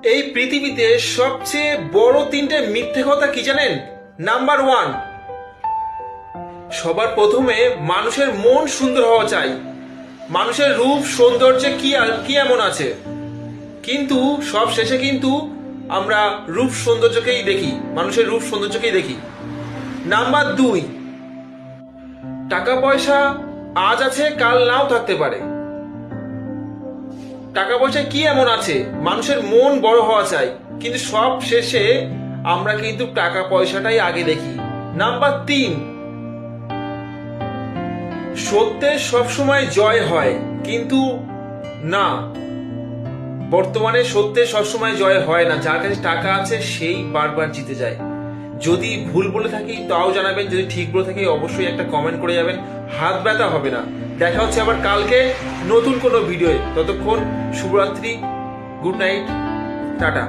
এই পৃথিবীতে সবচেয়ে বড় তিনটে মিথ্যে কথা কি জানেন? নাম্বার 1, সবার প্রথমে মানুষের মন সুন্দর হওয়া চাই। মানুষের রূপ সৌন্দর্যে কি এমন আছে, কিন্তু সব শেষে কিন্তু আমরা রূপ সৌন্দর্যকেই দেখি, মানুষের রূপ সৌন্দর্যকেই দেখি। নাম্বার 2, টাকা পয়সা আজ আছে কাল নাও থাকতে পারে। টাকা পয়সা কি এমন আছে, মানুষের মন বড় হওয়া চাই, কিন্তু সব শেষে আমরা কিন্তু টাকা পয়সাটাই আগে দেখি। নাম্বার 3, সত্যের সবসময় জয় হয়, কিন্তু না, বর্তমানে সত্যের সবসময় জয় হয় না। যার কাছে টাকা আছে সেই বারবার জিতে যায়। যদি ভুল বলে থাকি তাও জানাবেন, যদি ঠিক বলে থাকি অবশ্যই একটা কমেন্ট করে যাবেন, হাত ব্যথা হবে না। দেখা হচ্ছে আবার কালকে নতুন কোনো ভিডিওয়ে। ততক্ষণ শুভরাত্রি, গুড নাইট, টাটা।